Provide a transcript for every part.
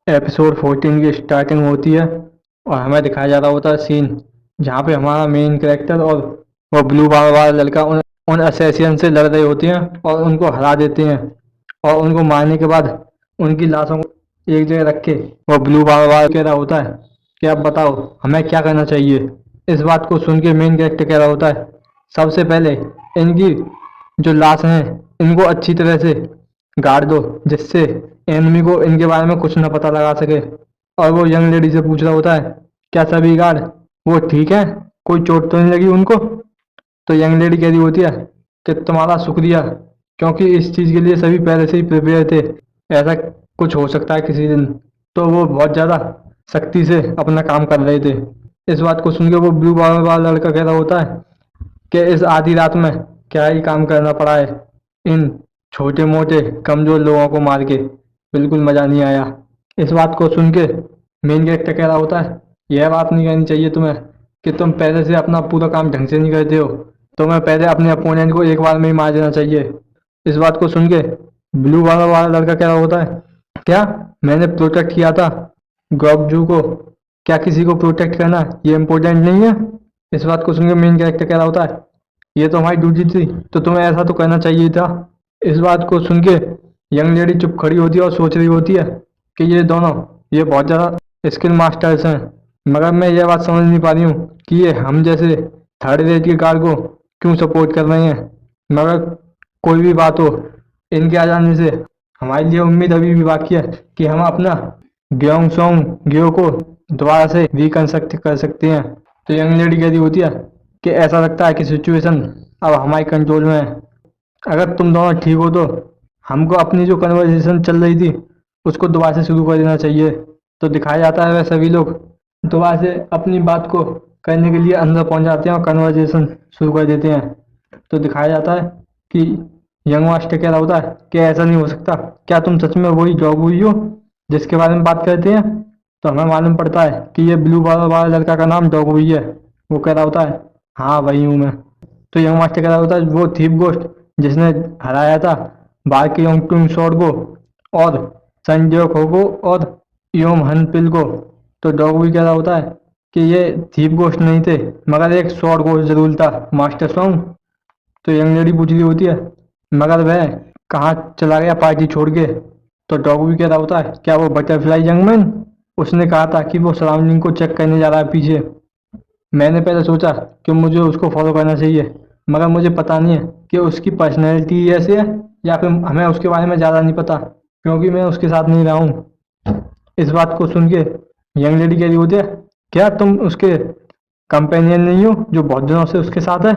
Episode 14 की starting होती है और हमें दिखाया जा रहा होता है सीन जहाँ पे हमारा मेन कैरेक्टर और वो ब्लू बाल वाला लड़का उन असैसियन से लड़ रहे होते हैं और उनको हरा देते हैं। और उनको मारने के बाद उनकी लाशों को एक जगह रख के वो ब्लू बाल वाला कह रहा होता है कि अब बताओ हमें क्या करना चाहिए। इस बात को सुन के मेन कैरेक्टर कह रहा होता है, सबसे पहले इनकी जो लाश हैं इनको अच्छी तरह से गाड़ दो, जिससे एनिमी को इनके बारे में कुछ न पता लगा सके। और वो यंग लेडी से पूछ रहा होता है, क्या सभी गार्ड वो ठीक है, कोई चोट तो नहीं लगी उनको। तो यंग लेडी कह रही होती है कि तुम्हारा शुक्रिया, क्योंकि इस चीज़ के लिए सभी पहले से ही प्रिपेयर थे, ऐसा कुछ हो सकता है किसी दिन। तो वो बहुत ज़्यादा सख्ती से अपना काम कर रहे थे। इस बात को सुन के वो ब्लू वाला लड़का कह रहा होता है कि इस आधी रात में क्या ही काम करना पड़ा है इन छोटे मोटे कमजोर लोगों को मार के, बिल्कुल मजा नहीं आया। इस बात को सुन के मेन कैरेक्टर कह रहा होता है, यह बात नहीं कहनी चाहिए तुम्हें कि तुम पहले से अपना पूरा काम ढंग से नहीं करते हो, तुम्हें पहले अपने अपोनेंट को एक बार में ही मार देना चाहिए। इस बात को सुन के ब्लू वाला लड़का कह रहा होता है, क्या मैंने प्रोटेक्ट किया था ग्रॉकजू को, क्या किसी को प्रोटेक्ट करना ये इम्पोर्टेंट नहीं है। इस बात को सुन के मेन कैरेक्टर कह रहा होता है, ये तो हमारी ड्यूटी थी, तो तुम्हें ऐसा तो करना चाहिए था। इस बात को सुन के यंग लेडी चुप खड़ी होती है और सोच रही होती है कि ये दोनों ये बहुत ज़्यादा स्किल मास्टर्स हैं, मगर मैं यह बात समझ नहीं पा रही हूँ कि ये हम जैसे थर्ड रेट के गार्ड को क्यों सपोर्ट कर रहे हैं। मगर कोई भी बात हो, इनके आ जाने से हमारे लिए उम्मीद अभी भी बाकी है कि हम अपना ग्योंगसोंग ग्यो को दोबारा से रिकंस्ट्रक्ट कर सकते हैं। तो यंग लेडी कह रही होती है कि ऐसा लगता है कि सिचुएशन अब हमारे कंट्रोल में है, अगर तुम दोनों ठीक हो तो हमको अपनी जो कन्वर्सेशन चल रही थी उसको दोबारा से शुरू कर देना चाहिए। तो दिखाया जाता है वह सभी लोग दोबारा से अपनी बात को करने के लिए अंदर पहुंच जाते हैं और कन्वर्सेशन शुरू कर देते हैं। तो दिखाया जाता है कि यंग मास्टर कह रहा होता है कि ऐसा नहीं हो सकता, क्या तुम सच में वही डॉग हुई हो जिसके बारे में बात करते हैं। तो हमें मालूम पड़ता है कि ये ब्लू वाला लड़का का नाम डॉग हुई है। वो कह रहा होता है, हाँ वही हूँ मैं। तो यंग मास्टर कह रहा होता है, वो थीप गोस्ट जिसने हराया था बाकी योंगटुंग शोर को और संजय खो को और योम हनपिल को। तो डॉग भी कह रहा होता है कि ये थीप गोस्ट नहीं थे, मगर एक शॉर्ट गोस्ट जरूर था, मास्टर सॉन्ग। तो यंग लेडी पूछ रही होती है, मगर वह कहाँ चला गया पार्टी छोड़ के। तो डॉग भी कह रहा होता है, क्या वो बटरफ्लाई यंगमैन, उसने कहा था कि वो सराउंडिंग को चेक करने जा रहा है पीछे। मैंने पहले सोचा कि मुझे उसको फॉलो करना चाहिए, मगर मुझे पता नहीं है कि उसकी पर्सनैलिटी ऐसी है या फिर हमें उसके बारे में ज़्यादा नहीं पता, क्योंकि मैं उसके साथ नहीं रहा हूँ। इस बात को सुन के यंग लेडी कह रही होती है, क्या तुम उसके कंपेनियन नहीं हो जो बहुत दिनों से उसके साथ है।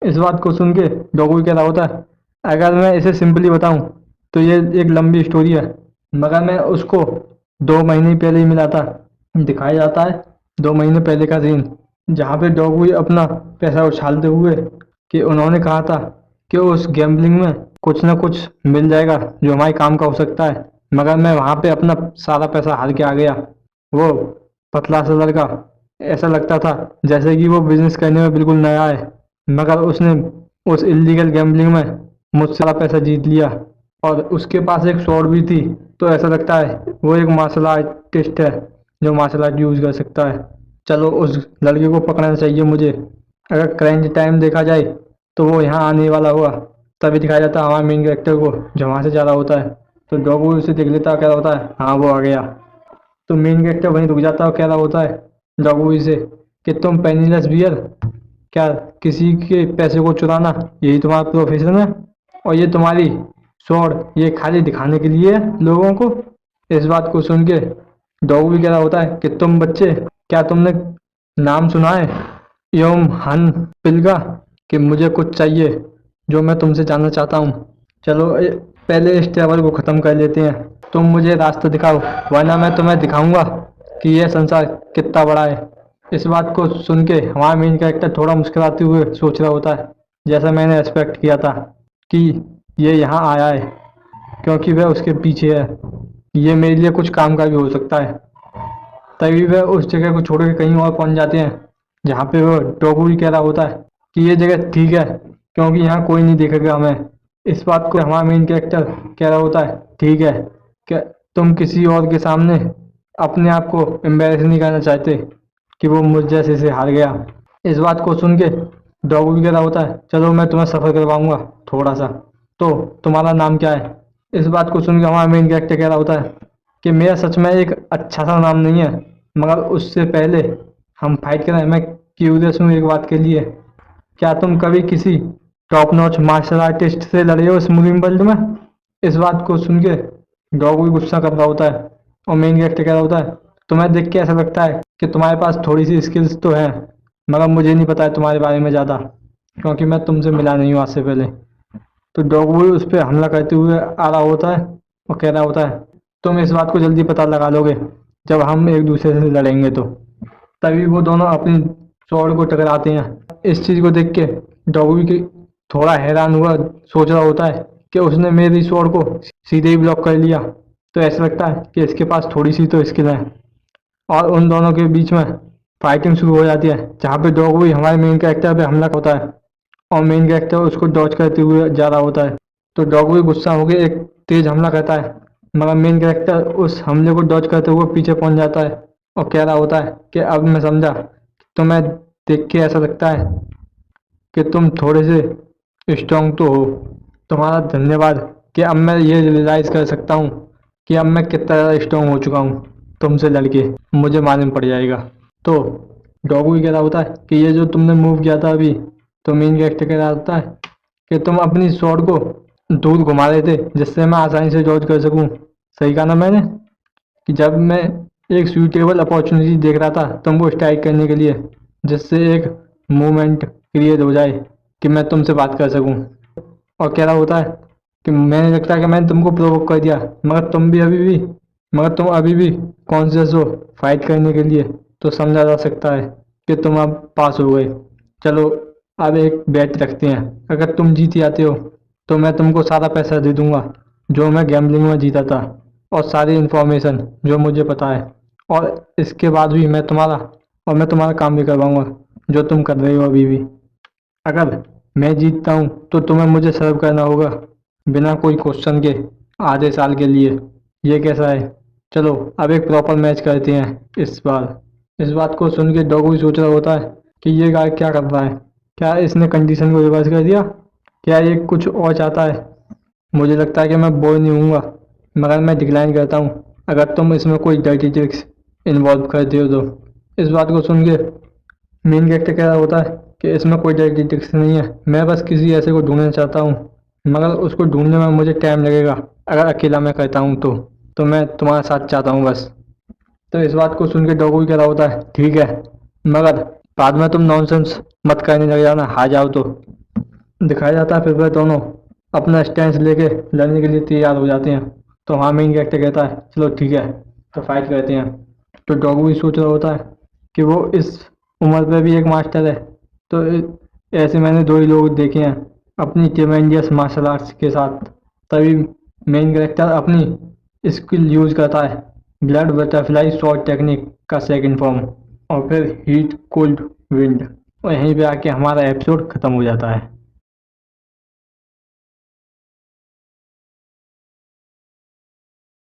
इस बात को सुन के डॉगू कह रहा होता है, अगर मैं इसे सिंपली बताऊं तो ये एक लंबी स्टोरी है, मगर मैं उसको 2 महीने पहले ही मिला था। दिखाया जाता है 2 महीने पहले का सीन, जहाँ पे डॉगू अपना पैसा उछालते हुए कि उन्होंने कहा था कि उस गैम्बलिंग में कुछ ना कुछ मिल जाएगा जो हमारे काम का हो सकता है, मगर मैं वहाँ पे अपना सारा पैसा हार के आ गया। वो पतला सा लड़का ऐसा लगता था जैसे कि वो बिजनेस करने में बिल्कुल नया है, मगर उसने उस इलीगल गैम्बलिंग में मुझसे सारा पैसा जीत लिया और उसके पास एक स्वॉर्ड भी थी। तो ऐसा लगता है वो एक मार्शल आर्टिस्ट है जो मार्शल आर्ट यूज़ कर सकता है। चलो उस लड़के को पकड़ना चाहिए मुझे। अगर क्रंच टाइम देखा जाए तो वो यहाँ आने वाला हुआ, तभी दिखाया जाता है हमारे मेन कैरेक्टर को जो वहाँ से जा रहा होता है। तो डॉगू उसे देख लेता है, कह रहा होता है हाँ वो आ गया। तो मेन कैरेक्टर वहीं रुक जाता है और कह रहा होता है डॉगू से कि तुम पेनीलेस बियर, क्या किसी के पैसे को चुराना यही तुम्हारा प्रोफेशन है, और ये तुम्हारी स्वॉर्ड ये खाली दिखाने के लिए है लोगों को। इस बात को सुन के डॉग भी कह रहा होता है कि तुम बच्चे, क्या तुमने नाम सुना है योम हन पिल का, कि मुझे कुछ चाहिए जो मैं तुमसे जानना चाहता हूँ। चलो पहले इस ट्रैवल को ख़त्म कर लेते हैं, तुम मुझे रास्ता दिखाओ वरना मैं तुम्हें दिखाऊंगा कि यह संसार कितना बड़ा है। इस बात को सुन के हमारा मेन कैरेक्टर थोड़ा मुस्कुराते हुए सोच रहा होता है, जैसा मैंने एक्सपेक्ट किया था कि ये यहाँ आया है क्योंकि वह उसके पीछे है, ये मेरे लिए कुछ काम का भी हो सकता है। तभी वह उस जगह को छोड़ के कहीं और पहुंच जाते हैं जहाँ पे वो डॉगू भी कह रहा होता है कि ये जगह ठीक है क्योंकि यहाँ कोई नहीं देखेगा हमें। इस बात को हमारा मेन कैरेक्टर कह रहा होता है, ठीक है क्या तुम किसी और के सामने अपने आप को एम्बेरस नहीं करना चाहते कि वो मुझ जैसे से हार गया। इस बात को सुन के डॉग भी कह रहा होता है, चलो मैं तुम्हें सफ़र करवाऊंगा थोड़ा सा, तो तुम्हारा नाम क्या है? इस बात को सुन के हमारा मेन कैरेक्टर कह रहा होता है कि मेरा सच में एक अच्छा सा नाम नहीं है, मगर उससे पहले हम फाइट करें, मैं क्यूरियस हूँ एक बात के लिए, क्या तुम कभी किसी टॉप नॉच मार्शल आर्टिस्ट से लड़े हो इस मूवी वर्ल्ड में? इस बात को सुन के डॉग भी गुस्सा कर रहा होता है और मेन कैरेक्टर कह रहा होता है, तुम्हें देख के ऐसा लगता है कि तुम्हारे पास थोड़ी सी स्किल्स तो है, मगर मुझे नहीं पता है तुम्हारे बारे में ज़्यादा, क्योंकि मैं तुमसे मिला नहीं हूँ आज से पहले। तो डॉग भी उस पर हमला करते हुए आ रहा होता है और कह रहा होता है, तुम इस बात को जल्दी पता लगा लोगे जब हम एक दूसरे से लड़ेंगे तो। तभी वो दोनों अपनी स्वॉर्ड को टकराते हैं। इस चीज़ को देख के डॉगी की थोड़ा हैरान हुआ, सोच रहा होता है कि उसने मेरी स्वॉर्ड को सीधे ही ब्लॉक कर लिया, तो ऐसा लगता है कि इसके पास थोड़ी सी तो स्किल है। और उन दोनों के बीच में फाइटिंग शुरू हो जाती है, जहाँ पे डॉगी हमारे मेन कैरेक्टर पे हमला होता है और मेन कैरेक्टर उसको डॉज करते हुए जा रहा होता है। तो डॉगी गुस्सा होकर एक तेज हमला करता है, मगर मेन कैरेक्टर उस हमले को डॉज करते हुए पीछे पहुंच जाता है और कह रहा होता है कि अब मैं समझा, तो मैं देख के ऐसा लगता है कि तुम थोड़े से स्ट्रांग तो हो। तुम्हारा धन्यवाद कि अब मैं ये रियलाइज़ कर सकता हूँ कि अब मैं कितना ज़्यादा स्ट्रांग हो चुका हूँ, तुमसे लड़के मुझे मालूम पड़ जाएगा। तो डॉग भी कह रहा होता है कि ये जो तुमने मूव किया था अभी, तो मेन कैरेक्टर कह रहा होता है कि तुम अपनी स्वॉर्ड को दूर घुमा रहे थे जिससे मैं आसानी से डॉज कर सकूं। सही कहा ना मैंने, कि जब मैं एक सूटेबल अपॉर्चुनिटी देख रहा था तुमको स्ट्राइक करने के लिए, जिससे एक मूवमेंट क्रिएट हो जाए कि मैं तुमसे बात कर सकूं। और कह रहा होता है कि मैंने लगता है कि मैंने तुमको प्रोवोक कर दिया, मगर तुम अभी भी कॉन्शियस हो फाइट करने के लिए, तो समझा जा सकता है कि तुम अब पास हो गए। चलो अब एक बेट रखते हैं, अगर तुम जीत जाते हो तो मैं तुमको सारा पैसा दे दूंगा जो मैं गैम्बलिंग में जीता था, और सारी इन्फॉर्मेशन जो मुझे पता है, और इसके बाद भी मैं तुम्हारा काम भी करवाऊंगा जो तुम कर रहे हो अभी भी। अगर मैं जीतता हूँ तो तुम्हें मुझे सर्व करना होगा बिना कोई क्वेश्चन के, आधे साल के लिए। ये कैसा है? चलो अब एक प्रॉपर मैच करते हैं इस बार। इस बात को सुन के डॉग भी सोच रहा होता है कि ये गाय क्या कर रहा है, क्या इसने कंडीशन को रिवर्स कर दिया, क्या ये कुछ और चाहता है? मुझे लगता है कि मैं बोर नहीं हूँगा, मगर मैं डिक्लाइन करता हूँ अगर तुम इसमें कोई डर्टी ट्रिक्स इन्वॉल्व करते हो तो। इस बात को सुन के मेन कैरेक्टर कह रहा होता है कि इसमें कोई डर्टी ट्रिक्स नहीं है, मैं बस किसी ऐसे को ढूंढना चाहता हूँ, मगर उसको ढूंढने में मुझे टाइम लगेगा अगर अकेला मैं करता हूँ तो मैं तुम्हारा साथ चाहता हूँ बस। तो इस बात को सुन के डॉग भी कह रहा होता है, ठीक है, मगर बाद में तुम नॉनसेंस मत करने लग जाना हार जाओ तो। दिखाया जाता है फिर वह दोनों अपना स्टैंड लेके लड़ने के लिए तैयार हो जाते हैं। तो वहाँ मेन कैरेक्टर कहता है, चलो ठीक है, तो फाइट करते हैं। तो डॉग भी सोच रहा होता है कि वो इस उम्र पे भी एक मास्टर है, तो ऐसे मैंने दो ही लोग देखे हैं अपनी ट्रेमेंडियस मार्शल आर्ट्स के साथ। तभी मेन कैरेक्टर अपनी स्किल यूज करता है, ब्लड बटरफ्लाई शॉट टेक्निक का सेकंड फॉर्म, और फिर हीट कोल्ड विंड, और यहीं पे आके हमारा एपिसोड ख़त्म हो जाता है।